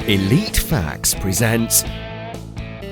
Elite Facts presents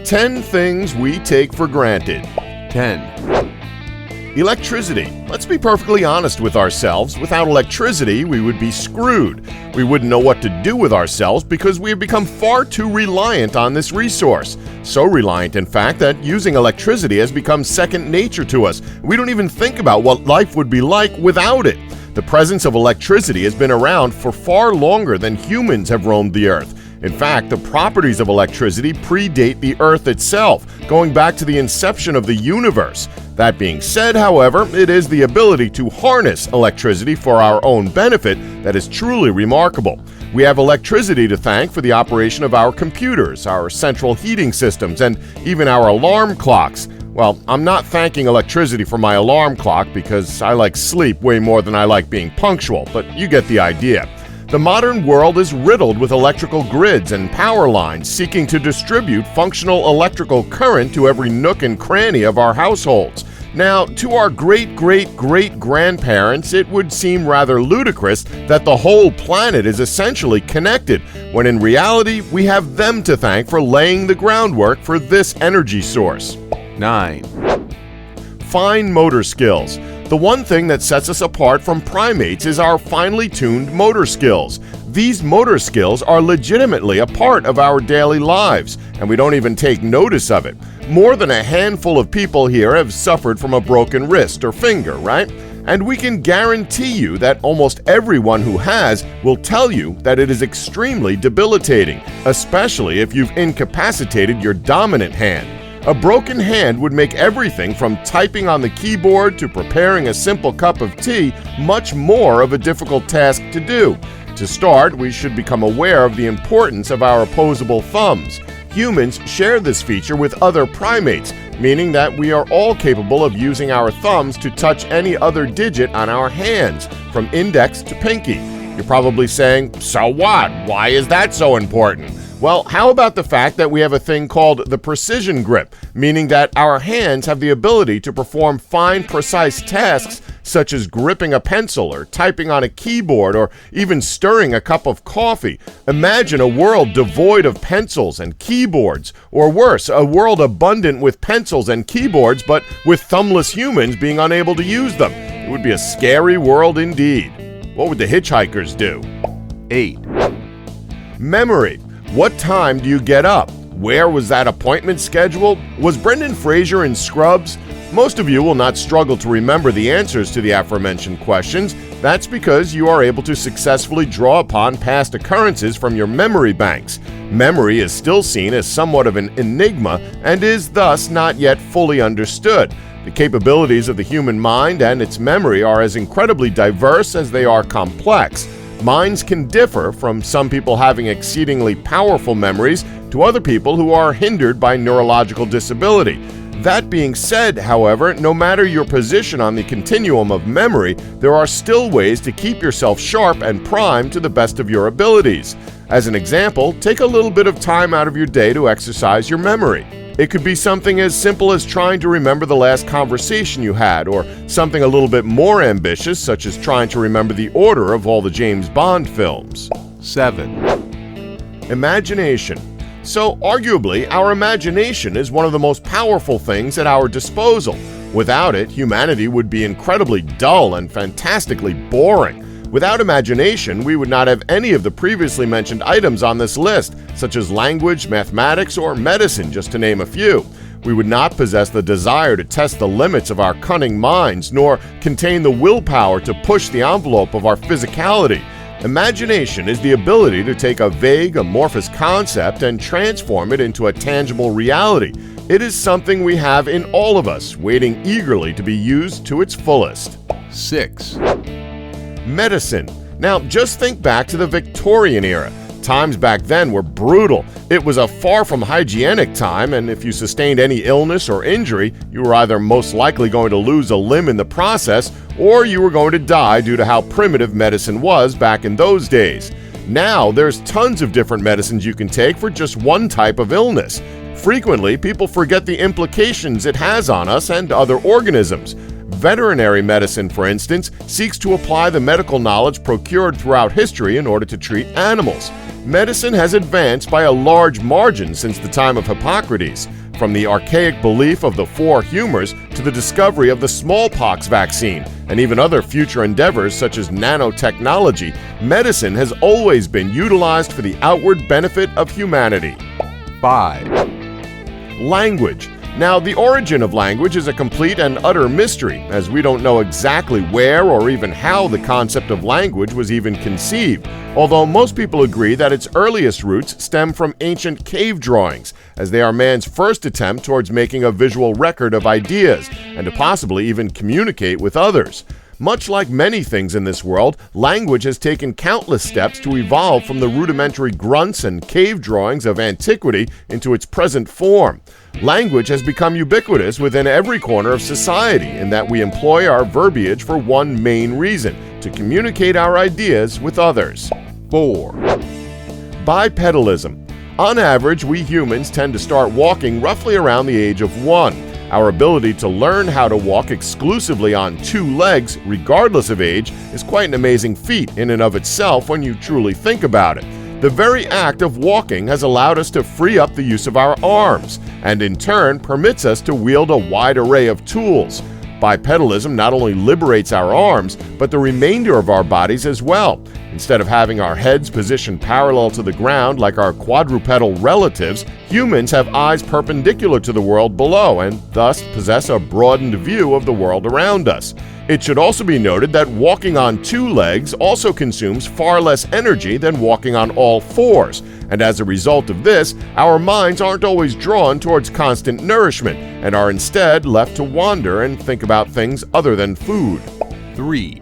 10 things we take for granted. 10. Electricity. Let's be perfectly honest with ourselves. Without electricity, we would be screwed. We wouldn't know what to do with ourselves because we have become far too reliant on this resource. So reliant, in fact, that using electricity has become second nature to us. We don't even think about what life would be like without it. The presence of electricity has been around for far longer than humans have roamed the earth. In fact, the properties of electricity predate the Earth itself, going back to the inception of the universe. That being said, however, it is the ability to harness electricity for our own benefit that is truly remarkable. We have electricity to thank for the operation of our computers, our central heating systems, and even our alarm clocks. Well, I'm not thanking electricity for my alarm clock because I like sleep way more than I like being punctual, but you get the idea. The modern world is riddled with electrical grids and power lines seeking to distribute functional electrical current to every nook and cranny of our households. Now, to our great-great-great-grandparents, it would seem rather ludicrous that the whole planet is essentially connected, when in reality, we have them to thank for laying the groundwork for this energy source. 9. Fine motor skills. The one thing that sets us apart from primates is our finely tuned motor skills. These motor skills are legitimately a part of our daily lives, and we don't even take notice of it. More than a handful of people here have suffered from a broken wrist or finger, right? And we can guarantee you that almost everyone who has will tell you that it is extremely debilitating, especially if you've incapacitated your dominant hand. A broken hand would make everything from typing on the keyboard to preparing a simple cup of tea much more of a difficult task to do. To start, we should become aware of the importance of our opposable thumbs. Humans share this feature with other primates, meaning that we are all capable of using our thumbs to touch any other digit on our hands, from index to pinky. You're probably saying, so what? Why is that so important? Well, how about the fact that we have a thing called the precision grip, meaning that our hands have the ability to perform fine, precise tasks such as gripping a pencil or typing on a keyboard or even stirring a cup of coffee. Imagine a world devoid of pencils and keyboards, or worse, a world abundant with pencils and keyboards but with thumbless humans being unable to use them. It would be a scary world indeed. What would the hitchhikers do? 8. Memory. What time do you get up? Where was that appointment scheduled? Was Brendan Fraser in Scrubs? Most of you will not struggle to remember the answers to the aforementioned questions. That's because you are able to successfully draw upon past occurrences from your memory banks. Memory is still seen as somewhat of an enigma and is thus not yet fully understood. The capabilities of the human mind and its memory are as incredibly diverse as they are complex. Minds can differ, from some people having exceedingly powerful memories to other people who are hindered by neurological disability. That being said, however, no matter your position on the continuum of memory, there are still ways to keep yourself sharp and primed to the best of your abilities. As an example, take a little bit of time out of your day to exercise your memory. It could be something as simple as trying to remember the last conversation you had, or something a little bit more ambitious, such as trying to remember the order of all the James Bond films. 7. Imagination. So, arguably, our imagination is one of the most powerful things at our disposal. Without it, humanity would be incredibly dull and fantastically boring. Without imagination, we would not have any of the previously mentioned items on this list, such as language, mathematics, or medicine, just to name a few. We would not possess the desire to test the limits of our cunning minds, nor contain the willpower to push the envelope of our physicality. Imagination is the ability to take a vague, amorphous concept and transform it into a tangible reality. It is something we have in all of us, waiting eagerly to be used to its fullest. 6. Medicine. Now, just think back to the Victorian era. Times back then were brutal. It was a far from hygienic time, and if you sustained any illness or injury, you were either most likely going to lose a limb in the process, or you were going to die due to how primitive medicine was back in those days. Now, there's tons of different medicines you can take for just one type of illness. Frequently, people forget the implications it has on us and other organisms. Veterinary medicine, for instance, seeks to apply the medical knowledge procured throughout history in order to treat animals. Medicine has advanced by a large margin since the time of Hippocrates, from the archaic belief of the four humors to the discovery of the smallpox vaccine, and even other future endeavors such as nanotechnology. Medicine has always been utilized for the outward benefit of humanity. 5, Language. Now, the origin of language is a complete and utter mystery, as we don't know exactly where or even how the concept of language was even conceived, although most people agree that its earliest roots stem from ancient cave drawings, as they are man's first attempt towards making a visual record of ideas, and to possibly even communicate with others. Much like many things in this world, language has taken countless steps to evolve from the rudimentary grunts and cave drawings of antiquity into its present form. Language has become ubiquitous within every corner of society in that we employ our verbiage for one main reason: to communicate our ideas with others. 4, Bipedalism. On average, we humans tend to start walking roughly around the age of 1. Our ability to learn how to walk exclusively on 2 legs, regardless of age, is quite an amazing feat in and of itself when you truly think about it. The very act of walking has allowed us to free up the use of our arms, and in turn permits us to wield a wide array of tools. Bipedalism not only liberates our arms, but the remainder of our bodies as well. Instead of having our heads positioned parallel to the ground like our quadrupedal relatives, humans have eyes perpendicular to the world below and thus possess a broadened view of the world around us. It should also be noted that walking on 2 legs also consumes far less energy than walking on all 4s, and as a result of this, our minds aren't always drawn towards constant nourishment and are instead left to wander and think about things other than food. 3,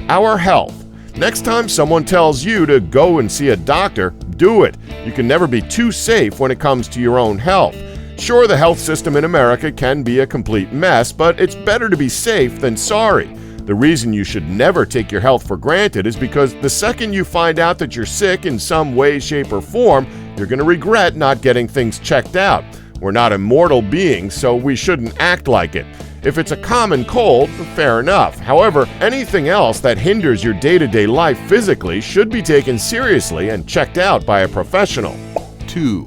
Our health. Next time someone tells you to go and see a doctor, do it. You can never be too safe when it comes to your own health. Sure, the health system in America can be a complete mess, but it's better to be safe than sorry. The reason you should never take your health for granted is because the second you find out that you're sick in some way, shape, or form, you're going to regret not getting things checked out. We're not immortal beings, so we shouldn't act like it. If it's a common cold, fair enough. However, anything else that hinders your day-to-day life physically should be taken seriously and checked out by a professional. 2,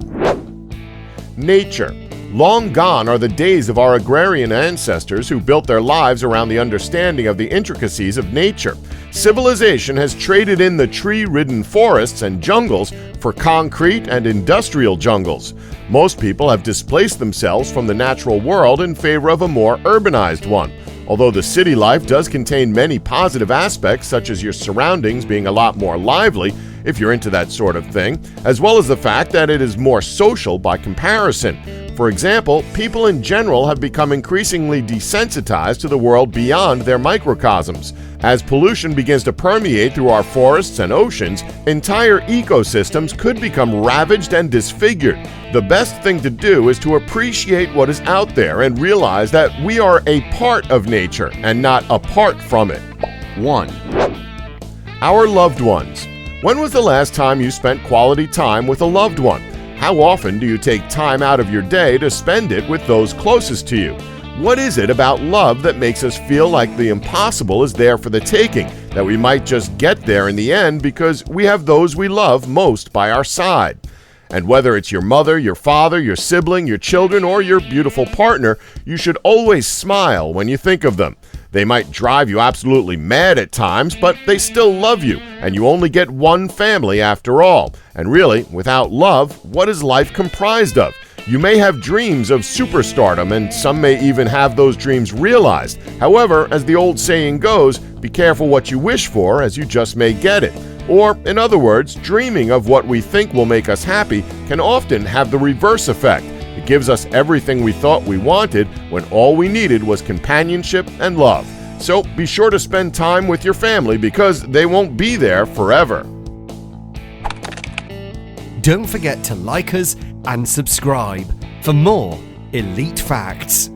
Nature. Long gone are the days of our agrarian ancestors who built their lives around the understanding of the intricacies of nature. Civilization has traded in the tree-ridden forests and jungles for concrete and industrial jungles. Most people have displaced themselves from the natural world in favor of a more urbanized one. Although the city life does contain many positive aspects, such as your surroundings being a lot more lively, if you're into that sort of thing, as well as the fact that it is more social by comparison. For example, people in general have become increasingly desensitized to the world beyond their microcosms. As pollution begins to permeate through our forests and oceans, entire ecosystems could become ravaged and disfigured. The best thing to do is to appreciate what is out there and realize that we are a part of nature and not apart from it. 1, Our loved ones. When was the last time you spent quality time with a loved one? How often do you take time out of your day to spend it with those closest to you? What is it about love that makes us feel like the impossible is there for the taking, that we might just get there in the end because we have those we love most by our side? And whether it's your mother, your father, your sibling, your children, or your beautiful partner, you should always smile when you think of them. They might drive you absolutely mad at times, but they still love you, and you only get one family after all. And really, without love, what is life comprised of? You may have dreams of superstardom, and some may even have those dreams realized. However, as the old saying goes, be careful what you wish for, as you just may get it. Or, in other words, dreaming of what we think will make us happy can often have the reverse effect. It gives us everything we thought we wanted when all we needed was companionship and love. So be sure to spend time with your family because they won't be there forever. Don't forget to like us and subscribe for more elite facts.